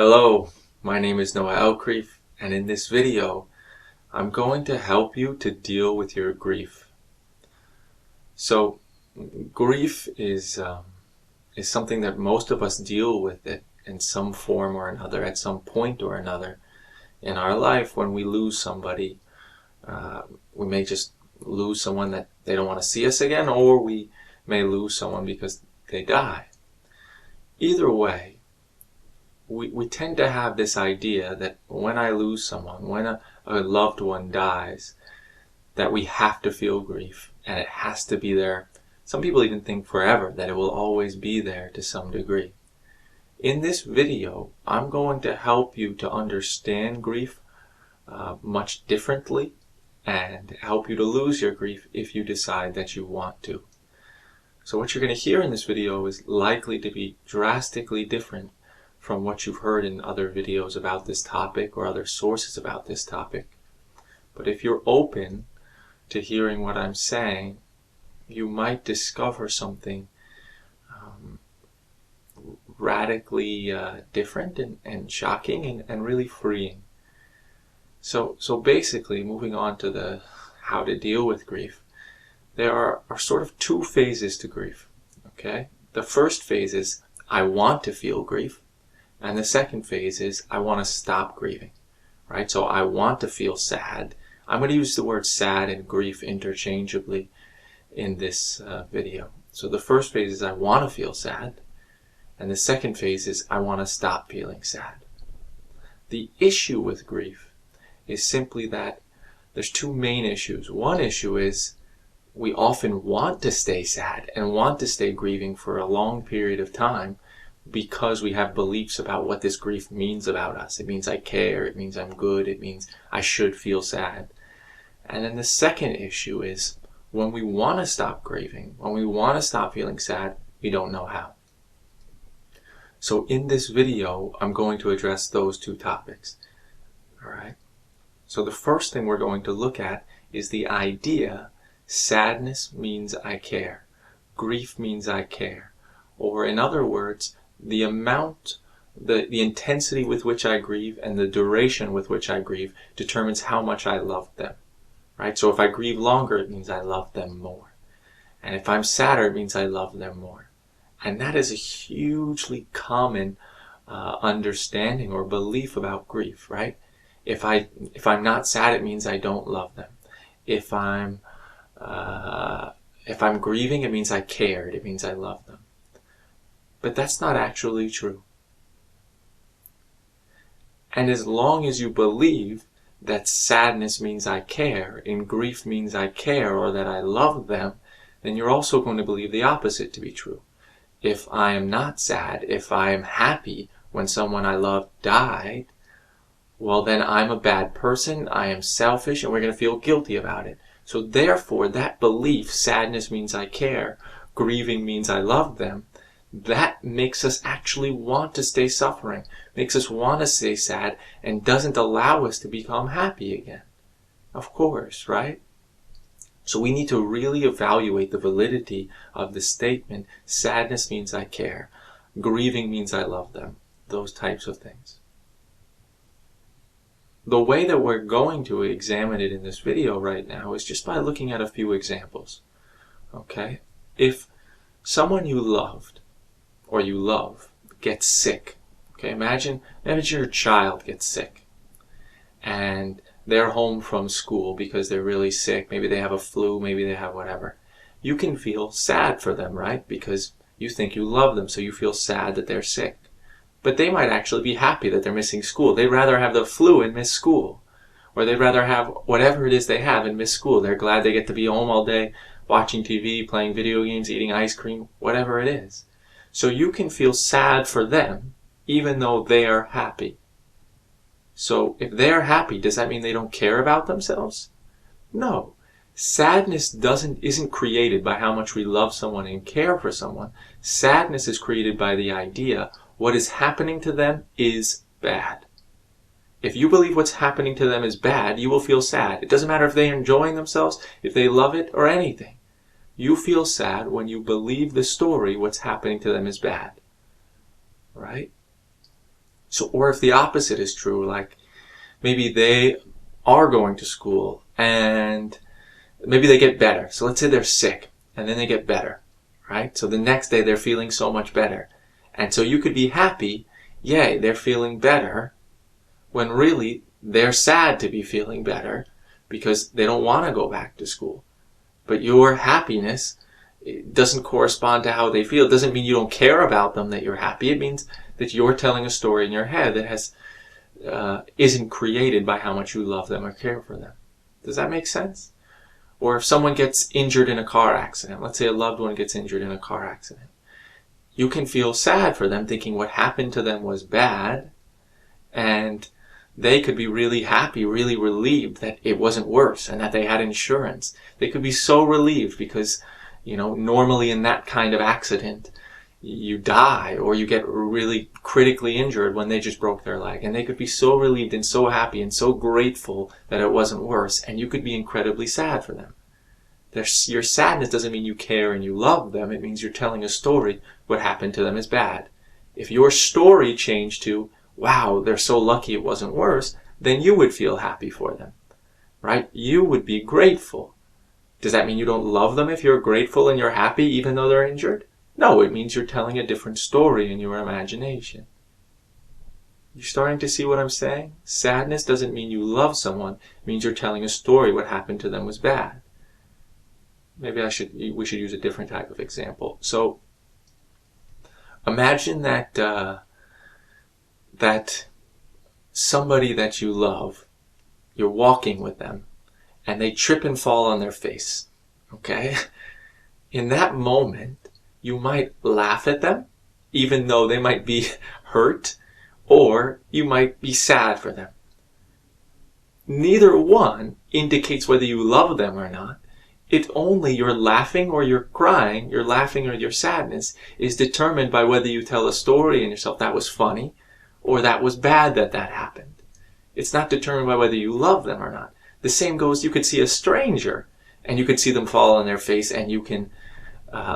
Hello, my name is Elkrief, and in this video, I'm going to help you to deal with your grief. So, grief is something that most of us deal with it in some form or another, at some point or another in our life. When we lose somebody, we may just lose someone that they don't want to see us again, or we may lose someone because they die. Either way, we tend to have this idea that when I lose someone, when a loved one dies, that we have to feel grief, and it has to be there. Some people even think forever, that it will always be there to some degree. In this video, I'm going to help you to understand grief much differently, and help you to lose your grief if you decide that you want to. So what you're going to hear in this video is likely to be drastically different from what you've heard in other videos about this topic or other sources about this topic. But if you're open to hearing what I'm saying, you might discover something radically different and shocking and really freeing. So basically, moving on to the how to deal with grief, there are sort of two phases to grief. Okay? The first phase is I want to feel grief. And the second phase is I want to stop grieving, right? So I want to feel sad. I'm going to use the word sad and grief interchangeably in this video. So the first phase is I want to feel sad. And the second phase is I want to stop feeling sad. The issue with grief is simply that there's two main issues. One issue is we often want to stay sad and want to stay grieving for a long period of time, because we have beliefs about what this grief means about us. It means I care, it means I'm good, it means I should feel sad. And then the second issue is when we want to stop grieving, when we want to stop feeling sad, we don't know how. So in this video, I'm going to address those two topics. Alright? So the first thing we're going to look at is the idea sadness means I care. Grief means I care. Or in other words, the amount, the intensity with which I grieve and the duration with which I grieve determines how much I love them, right? So if I grieve longer, it means I love them more. And if I'm sadder, it means I love them more. And that is a hugely common understanding or belief about grief, right? If I'm not sad, it means I don't love them. If I'm grieving, it means I cared. It means I love them. But that's not actually true. And as long as you believe that sadness means I care, and grief means I care, or that I love them, then you're also going to believe the opposite to be true. If I am not sad, if I am happy when someone I love died, well then I'm a bad person, I am selfish, and we're going to feel guilty about it. So therefore, that belief, sadness means I care, grieving means I love them, that makes us actually want to stay suffering, makes us want to stay sad, and doesn't allow us to become happy again. Of course, right? So we need to really evaluate the validity of the statement, sadness means I care, grieving means I love them, those types of things. The way that we're going to examine it in this video right now is just by looking at a few examples. Okay? If someone you loved or you love gets sick, okay, imagine your child gets sick and they're home from school because they're really sick. Maybe they have a flu, maybe they have whatever. You can feel sad for them, right? Because you think you love them, so you feel sad that they're sick. But they might actually be happy that they're missing school. They'd rather have the flu and miss school. Or they'd rather have whatever it is they have and miss school. They're glad they get to be home all day, watching TV, playing video games, eating ice cream, whatever it is. So you can feel sad for them, even though they are happy. So if they're happy, does that mean they don't care about themselves? No. Sadness isn't created by how much we love someone and care for someone. Sadness is created by the idea what is happening to them is bad. If you believe what's happening to them is bad, you will feel sad. It doesn't matter if they're enjoying themselves, if they love it, or anything. You feel sad when you believe the story what's happening to them is bad. Right? So, or if the opposite is true, like maybe they are going to school and maybe they get better. So let's say they're sick and then they get better, right? So the next day they're feeling so much better. And so you could be happy, yay, they're feeling better, when really they're sad to be feeling better because they don't want to go back to school. But your happiness, it doesn't correspond to how they feel. It doesn't mean you don't care about them that you're happy. It means that you're telling a story in your head that has isn't created by how much you love them or care for them. Does that make sense? Or if someone gets injured in a car accident, let's say a loved one gets injured in a car accident, you can feel sad for them thinking what happened to them was bad, and they could be really happy, really relieved that it wasn't worse and that they had insurance. They could be so relieved because, normally in that kind of accident, you die or you get really critically injured when they just broke their leg. And they could be so relieved and so happy and so grateful that it wasn't worse. And you could be incredibly sad for them. Your sadness doesn't mean you care and you love them. It means you're telling a story. What happened to them is bad. If your story changed to, wow, they're so lucky it wasn't worse, then you would feel happy for them, right? You would be grateful. Does that mean you don't love them if you're grateful and you're happy even though they're injured? No, it means you're telling a different story in your imagination. You're starting to see what I'm saying? Sadness doesn't mean you love someone. It means you're telling a story. What happened to them was bad. Maybe we should use a different type of example. So imagine that somebody that you love, you're walking with them, and they trip and fall on their face. Okay? In that moment, you might laugh at them, even though they might be hurt, or you might be sad for them. Neither one indicates whether you love them or not. It's only your laughing or your crying, your laughing or your sadness, is determined by whether you tell a story in yourself that was funny or that was bad that happened. It's not determined by whether you love them or not. The same goes, you could see a stranger and you could see them fall on their face and you can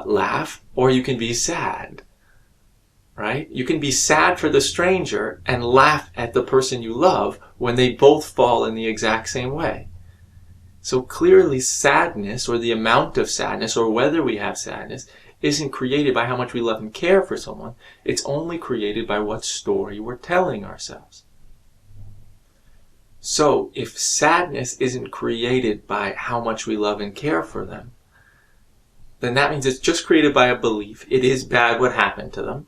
laugh, or you can be sad, right? You can be sad for the stranger and laugh at the person you love when they both fall in the exact same way. So clearly sadness, or the amount of sadness, or whether we have sadness, isn't created by how much we love and care for someone. It's only created by what story we're telling ourselves. So if sadness isn't created by how much we love and care for them, then that means it's just created by a belief. It is bad what happened to them.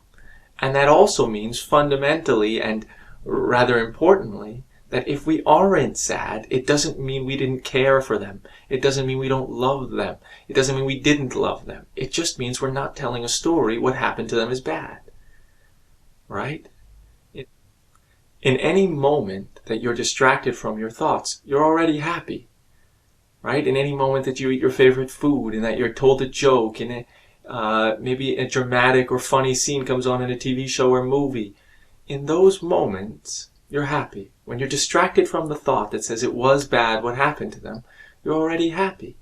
And that also means fundamentally, and rather importantly, that if we aren't sad, it doesn't mean we didn't care for them. It doesn't mean we don't love them. It doesn't mean we didn't love them. It just means we're not telling a story. What happened to them is bad. Right? In any moment that you're distracted from your thoughts, you're already happy. Right? In any moment that you eat your favorite food and that you're told a joke and maybe a dramatic or funny scene comes on in a TV show or movie, in those moments, you're happy. When you're distracted from the thought that says it was bad what happened to them, you're already happy.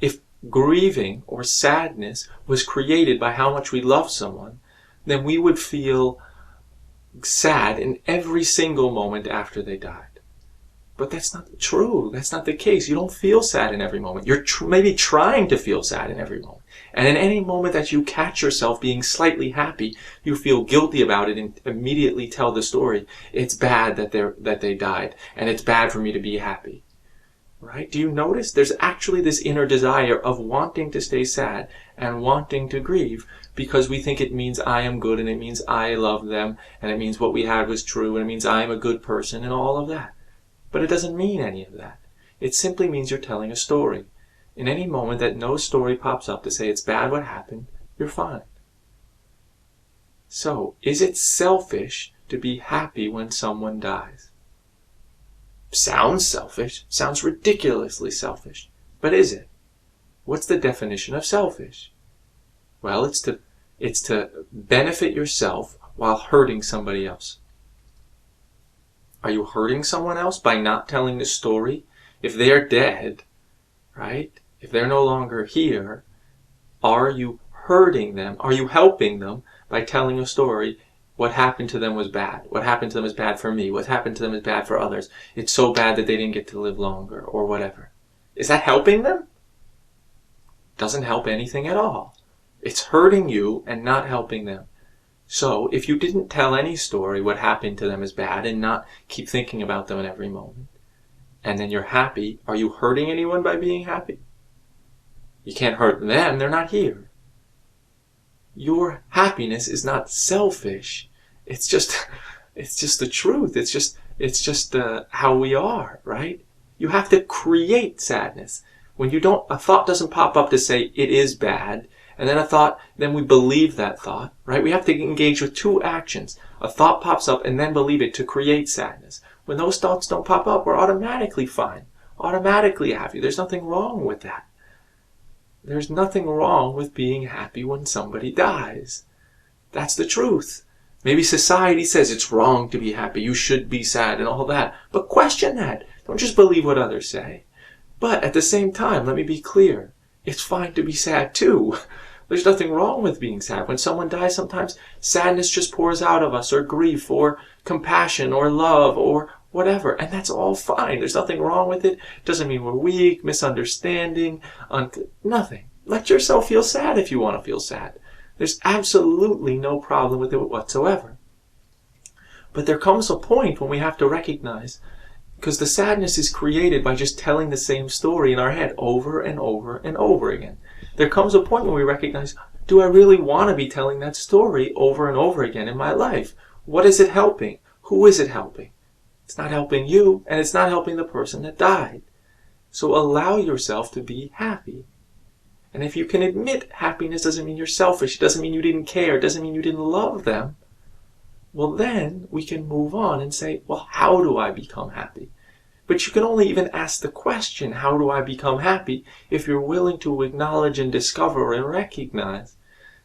If grieving or sadness was created by how much we love someone, then we would feel sad in every single moment after they died. But that's not true. That's not the case. You don't feel sad in every moment. You're maybe trying to feel sad in every moment. And in any moment that you catch yourself being slightly happy, you feel guilty about it and immediately tell the story. It's bad that they died, and it's bad for me to be happy. Right? Do you notice? There's actually this inner desire of wanting to stay sad and wanting to grieve because we think it means I am good and it means I love them and it means what we had was true and it means I'm a good person and all of that. But it doesn't mean any of that. It simply means you're telling a story. In any moment that no story pops up to say it's bad what happened, you're fine. So, is it selfish to be happy when someone dies? Sounds selfish. Sounds ridiculously selfish. But is it? What's the definition of selfish? Well, it's to benefit yourself while hurting somebody else. Are you hurting someone else by not telling the story? If they're dead, right? If they're no longer here, are you hurting them? Are you helping them by telling a story what happened to them was bad. What happened to them is bad for me. What happened to them is bad for others. It's so bad that they didn't get to live longer, or whatever. Is that helping them? Doesn't help anything at all. It's hurting you and not helping them. So if you didn't tell any story what happened to them is bad and not keep thinking about them in every moment, and then you're happy, are you hurting anyone by being happy? You can't hurt them. They're not here. Your happiness is not selfish. It's just the truth. It's just how we are, right? You have to create sadness. When a thought doesn't pop up to say it is bad, and then we believe that thought, right? We have to engage with two actions. A thought pops up and then believe it to create sadness. When those thoughts don't pop up, we're automatically fine, automatically happy. There's nothing wrong with that. There's nothing wrong with being happy when somebody dies. That's the truth. Maybe society says it's wrong to be happy, you should be sad and all that. But question that. Don't just believe what others say. But at the same time, let me be clear. It's fine to be sad too. There's nothing wrong with being sad. When someone dies, sometimes sadness just pours out of us, or grief, or compassion, or love, or whatever. And that's all fine. There's nothing wrong with it. Doesn't mean we're weak, misunderstanding, nothing. Let yourself feel sad if you want to feel sad. There's absolutely no problem with it whatsoever. But there comes a point when we have to recognize, because the sadness is created by just telling the same story in our head over and over and over again. There comes a point when we recognize, do I really want to be telling that story over and over again in my life? What is it helping? Who is it helping? It's not helping you, and it's not helping the person that died. So allow yourself to be happy. And if you can admit happiness doesn't mean you're selfish, it doesn't mean you didn't care, it doesn't mean you didn't love them, well then we can move on and say, well, how do I become happy? But you can only even ask the question, how do I become happy, if you're willing to acknowledge and discover and recognize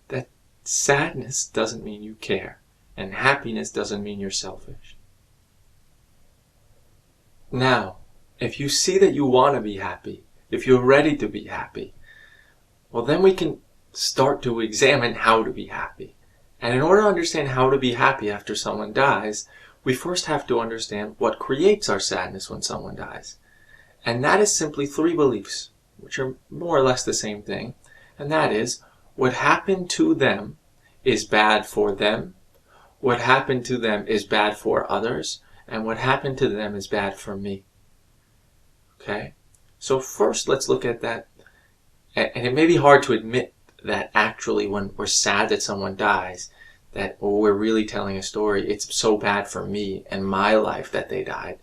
that sadness doesn't mean you care, and happiness doesn't mean you're selfish. Now, if you see that you want to be happy, if you're ready to be happy, well then we can start to examine how to be happy. And in order to understand how to be happy after someone dies, we first have to understand what creates our sadness when someone dies. And that is simply 3 beliefs, which are more or less the same thing. And that is, what happened to them is bad for them, what happened to them is bad for others, and what happened to them is bad for me. Okay? So first let's look at that. And it may be hard to admit that actually when we're sad that someone dies, that we're really telling a story, it's so bad for me and my life that they died.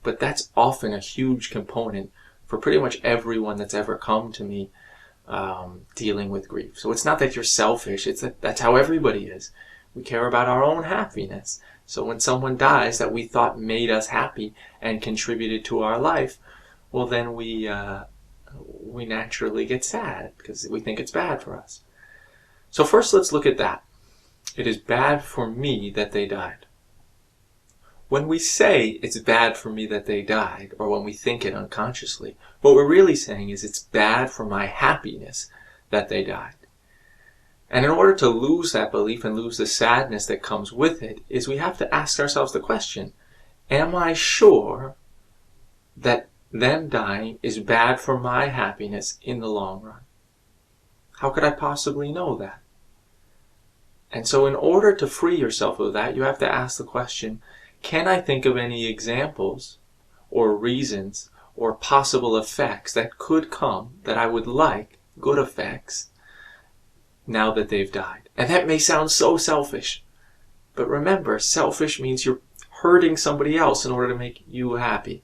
But that's often a huge component for pretty much everyone that's ever come to me dealing with grief. So it's not that you're selfish, it's that's how everybody is. We care about our own happiness. So when someone dies that we thought made us happy and contributed to our life, well then we naturally get sad because we think it's bad for us. So first let's look at that. It is bad for me that they died. When we say it's bad for me that they died, or when we think it unconsciously, what we're really saying is it's bad for my happiness that they died. And in order to lose that belief and lose the sadness that comes with it, is we have to ask ourselves the question, am I sure that them dying is bad for my happiness in the long run? How could I possibly know that? And so in order to free yourself of that, you have to ask the question, can I think of any examples or reasons or possible effects that could come that I would like, good effects, now that they've died? And that may sound so selfish, but remember, selfish means you're hurting somebody else in order to make you happy.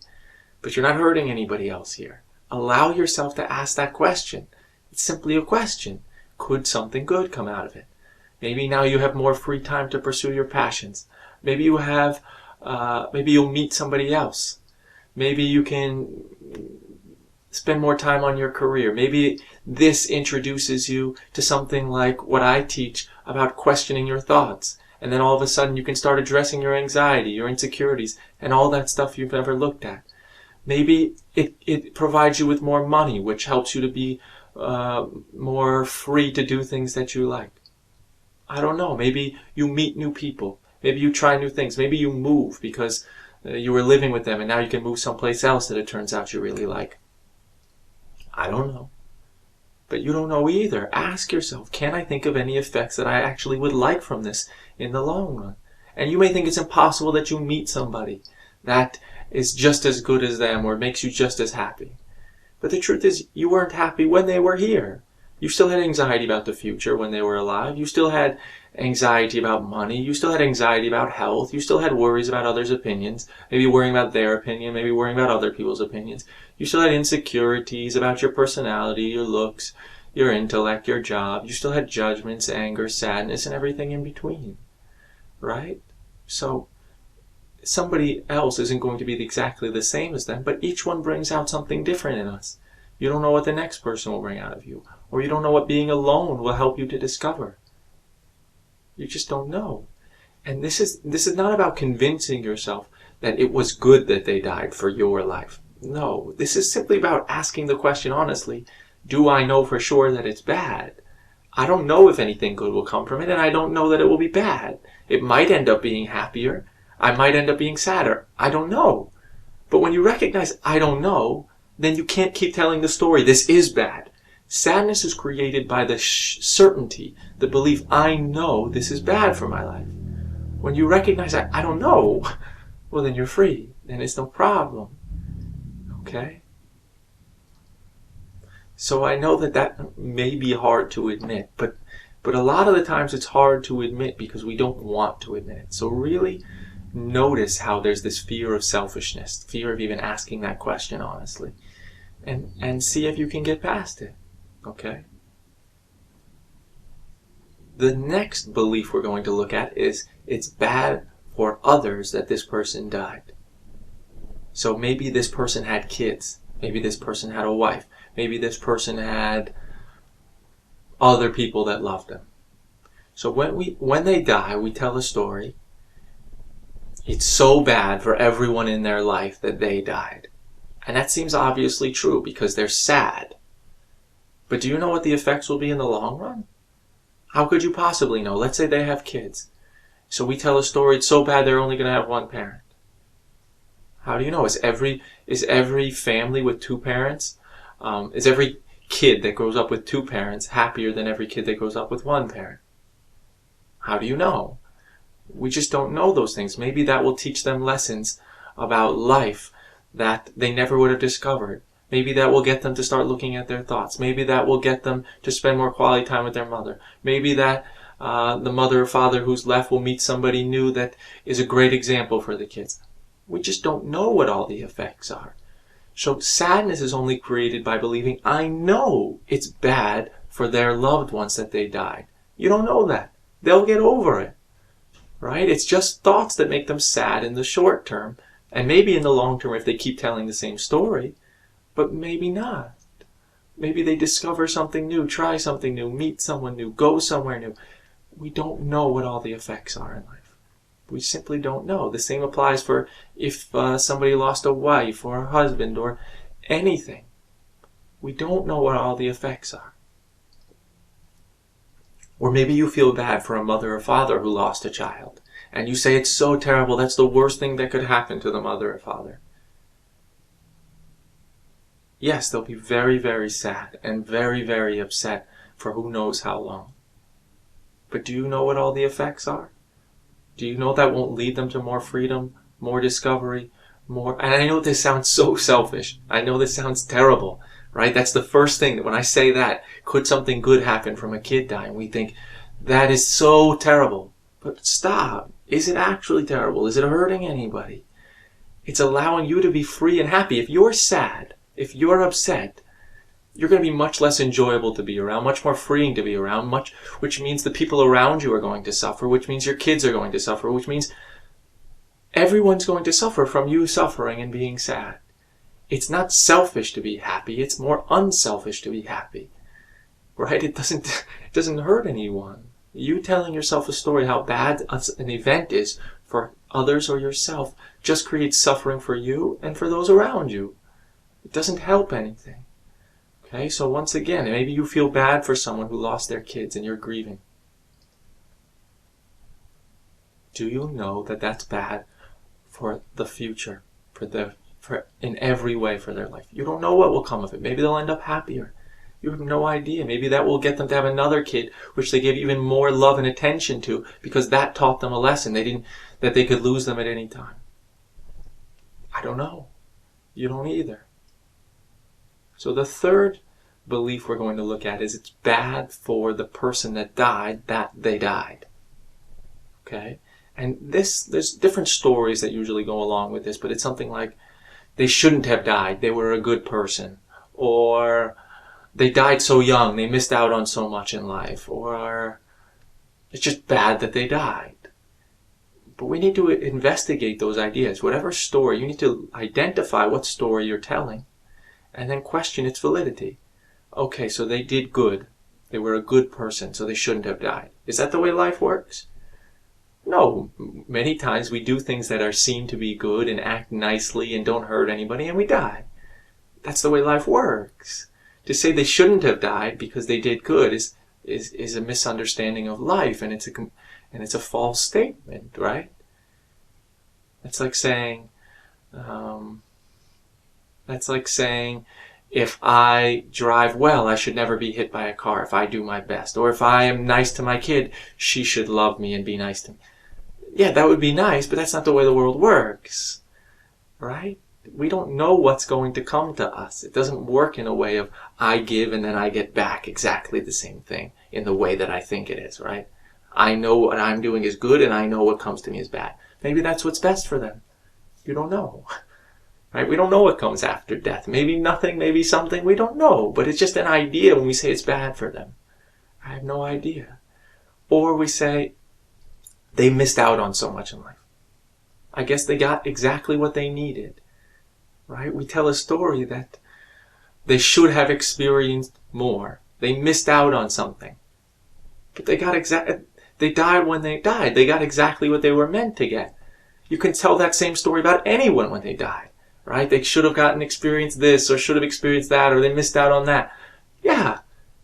But you're not hurting anybody else here. Allow yourself to ask that question. It's simply a question. Could something good come out of it? Maybe now you have more free time to pursue your passions. Maybe you have, maybe you'll meet somebody else. Maybe you can spend more time on your career. Maybe this introduces you to something like what I teach about questioning your thoughts. And then all of a sudden you can start addressing your anxiety, your insecurities, and all that stuff you've never looked at. Maybe it provides you with more money, which helps you to be more free to do things that you like. I don't know. Maybe you meet new people. Maybe you try new things. Maybe you move because you were living with them and now you can move someplace else that it turns out you really like. I don't know. But you don't know either. Ask yourself, can I think of any effects that I actually would like from this in the long run? And you may think it's impossible that you meet somebody that is just as good as them or makes you just as happy. But the truth is, you weren't happy when they were here. You still had anxiety about the future when they were alive. You still had anxiety about money. You still had anxiety about health. You still had worries about others' opinions. Maybe worrying about their opinion. Maybe worrying about other people's opinions. You still had insecurities about your personality, your looks, your intellect, your job. You still had judgments, anger, sadness, and everything in between. Right? So somebody else isn't going to be exactly the same as them, but each one brings out something different in us. You don't know what the next person will bring out of you, or you don't know what being alone will help you to discover. You just don't know. And this is not about convincing yourself that it was good that they died for your life. No, this is simply about asking the question honestly, do I know for sure that it's bad? I don't know if anything good will come from it, and I don't know that it will be bad. It might end up being happier. I might end up being sadder. I don't know. But when you recognize I don't know, then you can't keep telling the story, this is bad. Sadness is created by the certainty, the belief, I know this is bad for my life. When you recognize I don't know, well then you're free. Then it's no problem. Okay? So I know that may be hard to admit, but a lot of the times it's hard to admit because we don't want to admit it. So really notice how there's this fear of selfishness, fear of even asking that question honestly, and see if you can get past it. Okay? The next belief we're going to look at is it's bad for others that this person died. So maybe this person had kids. Maybe this person had a wife. Maybe this person had other people that loved them. So when they die, we tell a story. It's so bad for everyone in their life that they died. And that seems obviously true because they're sad. But do you know what the effects will be in the long run? How could you possibly know? Let's say they have kids. So we tell a story, it's so bad they're only going to have one parent. How do you know? Is every family with two parents, is every kid that grows up with two parents happier than every kid that grows up with one parent? How do you know? We just don't know those things. Maybe that will teach them lessons about life that they never would have discovered. Maybe that will get them to start looking at their thoughts. Maybe that will get them to spend more quality time with their mother. Maybe that the mother or father who's left will meet somebody new that is a great example for the kids. We just don't know what all the effects are. So sadness is only created by believing, I know it's bad for their loved ones that they died. You don't know that. They'll get over it. Right? It's just thoughts that make them sad in the short term. And maybe in the long term if they keep telling the same story. But maybe not. Maybe they discover something new, try something new, meet someone new, go somewhere new. We don't know what all the effects are in life. We simply don't know. The same applies for if somebody lost a wife or a husband or anything. We don't know what all the effects are. Or maybe you feel bad for a mother or father who lost a child. And you say it's so terrible, that's the worst thing that could happen to the mother or father. Yes, they'll be very, very sad and very, very upset for who knows how long. But do you know what all the effects are? Do you know that won't lead them to more freedom, more discovery, more... And I know this sounds so selfish. I know this sounds terrible, right? That's the first thing that when I say that, could something good happen from a kid dying? We think, that is so terrible. But stop. Is it actually terrible? Is it hurting anybody? It's allowing you to be free and happy. If you're sad, if you're upset, you're going to be much less enjoyable to be around, much more freeing to be around, which means the people around you are going to suffer, which means your kids are going to suffer, which means everyone's going to suffer from you suffering and being sad. It's not selfish to be happy, it's more unselfish to be happy. Right? It doesn't hurt anyone. You telling yourself a story how bad an event is for others or yourself just creates suffering for you and for those around you. It doesn't help anything. Okay, so once again, maybe you feel bad for someone who lost their kids and you're grieving. do you know that that's bad for the future, for in every way for their life? You don't know what will come of it. Maybe they'll end up happier. You have no idea. Maybe that will get them to have another kid, which they give even more love and attention to, because that taught them a lesson. That they could lose them at any time. I don't know. You don't either. So the third belief we're going to look at is it's bad for the person that died that they died. Okay? And there's different stories that usually go along with this, but it's something like, they shouldn't have died, they were a good person. Or they died so young, they missed out on so much in life. Or it's just bad that they died. But we need to investigate those ideas. Whatever story, you need to identify what story you're telling and then question its validity. Okay, so they did good. They were a good person, so they shouldn't have died. Is that the way life works? No. Many times we do things that are seen to be good and act nicely and don't hurt anybody, and we die. That's the way life works. To say they shouldn't have died because they did good is a misunderstanding of life, and it's a false statement, right? That's like saying, if I drive well, I should never be hit by a car if I do my best. Or if I am nice to my kid, she should love me and be nice to me. Yeah, that would be nice, but that's not the way the world works, right? We don't know what's going to come to us. It doesn't work in a way of I give and then I get back exactly the same thing in the way that I think it is, right? I know what I'm doing is good and I know what comes to me is bad. Maybe that's what's best for them. You don't know. Right? We don't know what comes after death. Maybe nothing, maybe something, we don't know. But it's just an idea when we say it's bad for them. I have no idea. Or we say, they missed out on so much in life. I guess they got exactly what they needed. Right? We tell a story that they should have experienced more. They missed out on something. But they died when they died. They got exactly what they were meant to get. You can tell that same story about anyone when they died. Right? They should have gotten experienced this or should have experienced that or they missed out on that. Yeah.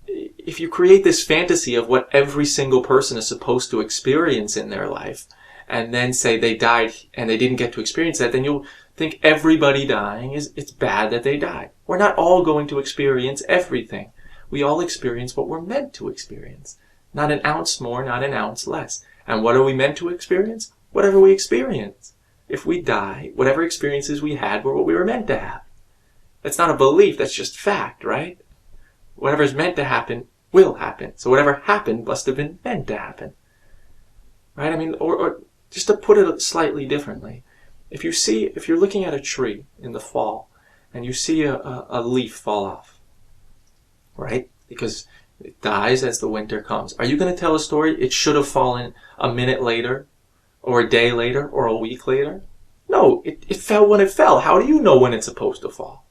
If you create this fantasy of what every single person is supposed to experience in their life and then say they died and they didn't get to experience that, then you'll think everybody dying it's bad that they died. We're not all going to experience everything. We all experience what we're meant to experience. Not an ounce more, not an ounce less. And what are we meant to experience? Whatever we experience. If we die, whatever experiences we had were what we were meant to have. That's not a belief, that's just fact, right? Whatever's meant to happen will happen. So whatever happened must have been meant to happen. Right? I mean, or just to put it slightly differently, if you're looking at a tree in the fall and you see a leaf fall off, right? Because it dies as the winter comes. Are you going to tell a story it should have fallen a minute later? Or a day later, or a week later? No, it fell when it fell. How do you know when it's supposed to fall?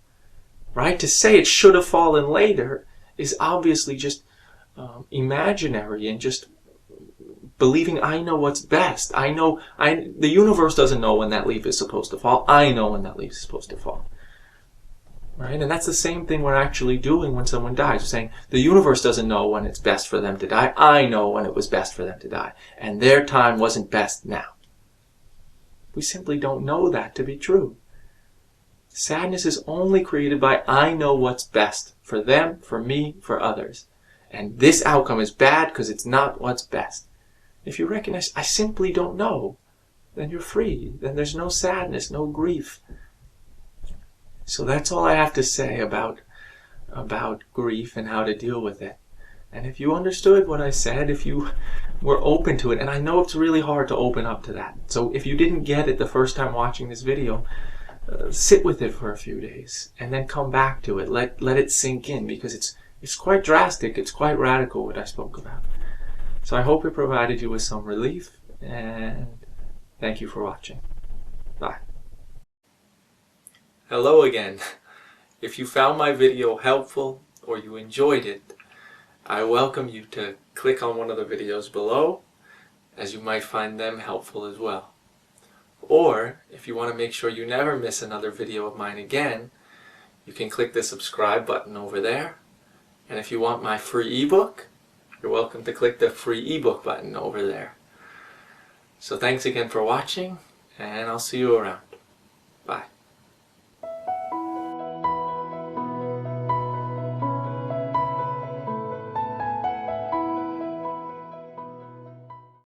Right? To say it should have fallen later is obviously just imaginary and just believing I know what's best. The universe doesn't know when that leaf is supposed to fall. I know when that leaf is supposed to fall. Right? And that's the same thing we're actually doing when someone dies. We're saying the universe doesn't know when it's best for them to die. I know when it was best for them to die. And their time wasn't best now. We simply don't know that to be true. Sadness is only created by I know what's best for them, for me, for others. And this outcome is bad because it's not what's best. If you recognize, I simply don't know, then you're free. Then there's no sadness, no grief. So that's all I have to say about grief and how to deal with it. And if you understood what I said, if you were open to it, and I know it's really hard to open up to that. So if you didn't get it the first time watching this video, sit with it for a few days and then come back to it. Let it sink in, because it's quite drastic, it's quite radical what I spoke about. So I hope it provided you with some relief, and thank you for watching. Bye. Hello again. If you found my video helpful or you enjoyed it, I welcome you to click on one of the videos below, as you might find them helpful as well. Or, if you want to make sure you never miss another video of mine again, you can click the subscribe button over there. And if you want my free ebook, you're welcome to click the free ebook button over there. So thanks again for watching, and I'll see you around. Bye.